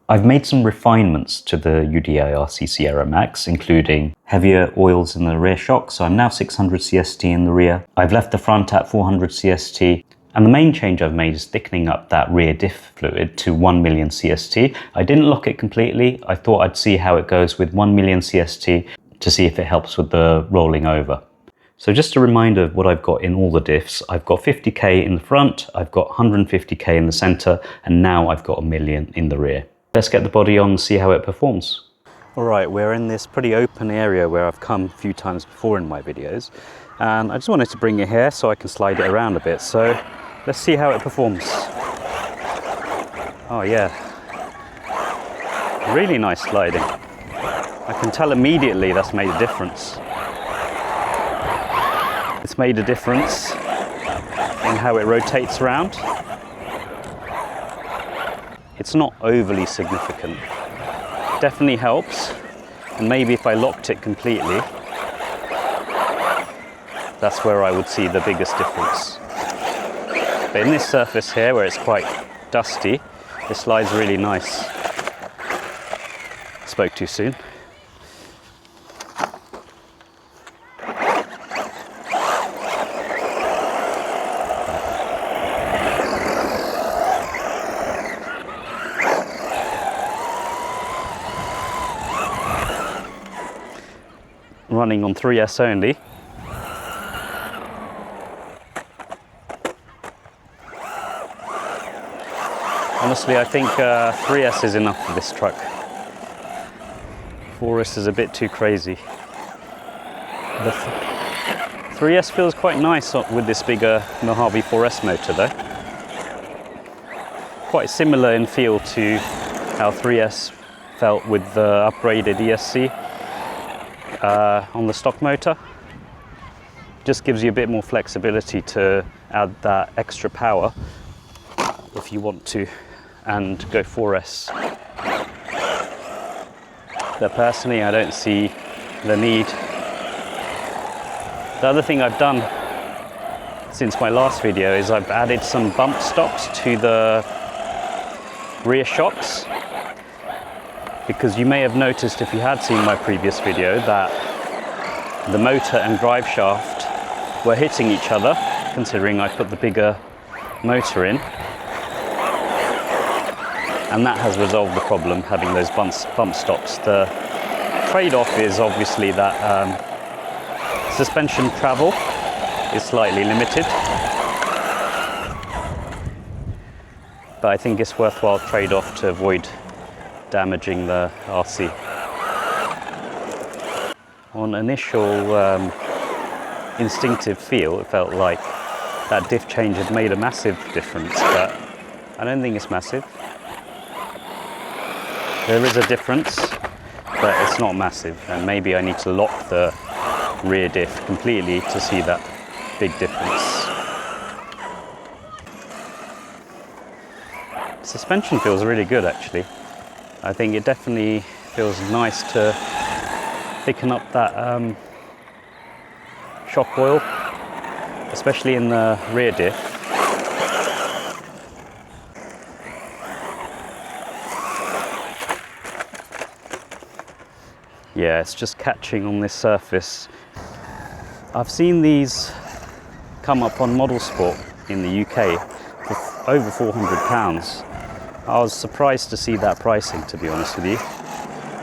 I've made some refinements to the UDIRC Sierra Max, including heavier oils in the rear shock, so I'm now 600 CST in the rear. I've left the front at 400 CST, and the main change I've made is thickening up that rear diff fluid to 1 million CST. I didn't lock it completely. I thought I'd see how it goes with 1 million CST to see if it helps with the rolling over. So just a reminder of what I've got in all the diffs. I've got 50k in the front, I've got 150k in the center, and now I've got 1 million in the rear. Let's get the body on and see how it performs. All right, we're in this pretty open area where I've come a few times before in my videos, and I just wanted to bring it here so I can slide it around a bit. So let's see how it performs. Oh yeah, really nice sliding. I can tell immediately that's made a difference. It's made a difference in how it rotates around. It's not overly significant. Definitely helps, and maybe if I locked it completely, that's where I would see the biggest difference. But in this surface here, where it's quite dusty, it slides really nice. Spoke too soon. Running on 3S only. Honestly, I think 3S is enough for this truck. 4S is a bit too crazy. The 3S feels quite nice with this bigger Mojave 4S motor though. Quite similar in feel to how 3S felt with the upgraded ESC. On the stock motor. Just gives you a bit more flexibility to add that extra power if you want to and go 4S. But personally I don't see the need. The other thing I've done since my last video is I've added some bump stops to the rear shocks, because you may have noticed if you had seen my previous video that the motor and drive shaft were hitting each other, considering I put the bigger motor in, and that has resolved the problem, having those bump stops. The trade-off is obviously that suspension travel is slightly limited, but I think it's worthwhile trade-off to avoid damaging the RC. On initial instinctive feel, it felt like that diff change had made a massive difference, but I don't think it's massive. There is a difference, but it's not massive, and maybe I need to lock the rear diff completely to see that big difference. Suspension feels really good actually. I think it definitely feels nice to thicken up that shock oil, especially in the rear diff. Yeah, it's just catching on this surface. I've seen these come up on Model Sport in the UK for over £400. I was surprised to see that pricing, to be honest with you.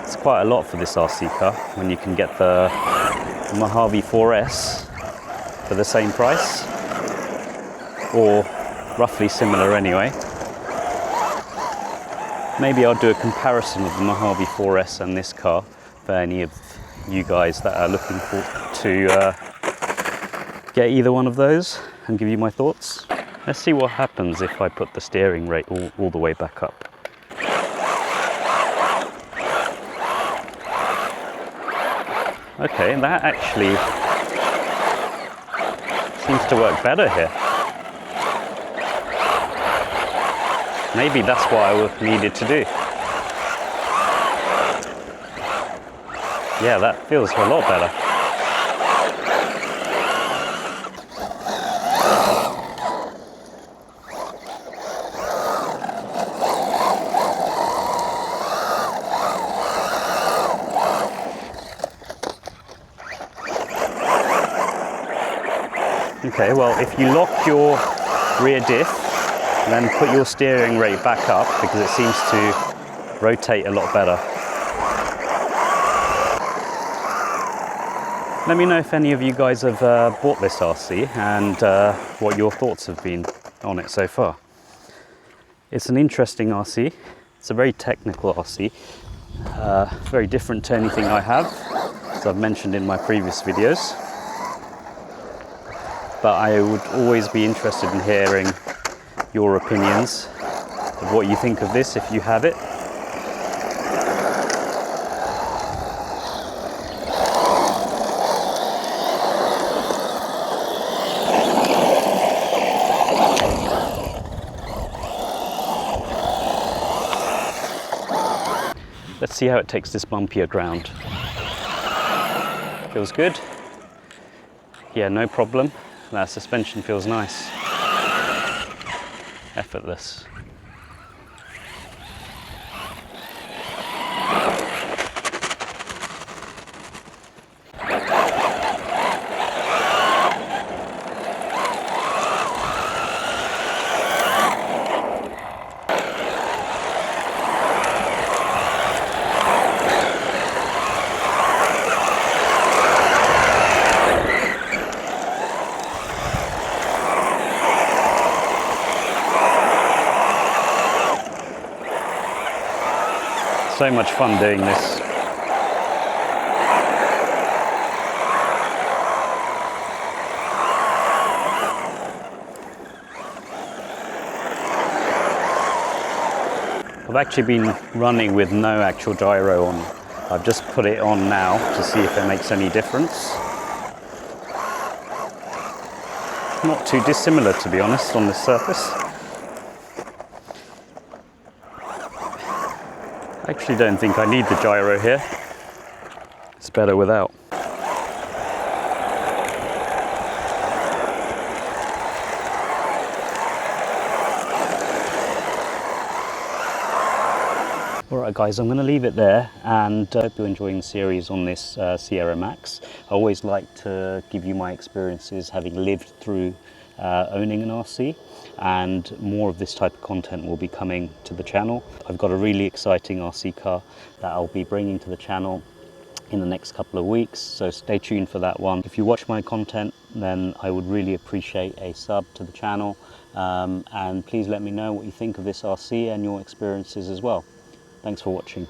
It's quite a lot for this RC car when you can get the Mojave 4S for the same price, or roughly similar anyway. Maybe I'll do a comparison of the Mojave 4S and this car for any of you guys that are looking to get either one of those and give you my thoughts. Let's see what happens if I put the steering rate all the way back up. Okay, that actually seems to work better here. Maybe that's what I needed to do. Yeah, that feels a lot better. Okay, well, if you lock your rear diff, then put your steering rate back up because it seems to rotate a lot better. Let me know if any of you guys have bought this RC and what your thoughts have been on it so far. It's an interesting RC. It's a very technical RC. Very different to anything I have, as I've mentioned in my previous videos. But I would always be interested in hearing your opinions of what you think of this if you have it. Let's see how it takes this bumpier ground. Feels good? Yeah, no problem. That suspension feels nice. Effortless. So much fun doing this. I've actually been running with no actual gyro on. I've just put it on now to see if it makes any difference. Not too dissimilar, to be honest, on this surface. I actually don't think I need the gyro here. It's better without. Alright guys, I'm going to leave it there, and I hope you're enjoying the series on this Sierra Max. I always like to give you my experiences having lived through owning an RC, and more of this type of content will be coming to the channel. I've got a really exciting RC car that I'll be bringing to the channel in the next couple of weeks, so stay tuned for that one. If you watch my content, then I would really appreciate a sub to the channel, and please let me know what you think of this RC and your experiences as well. Thanks for watching.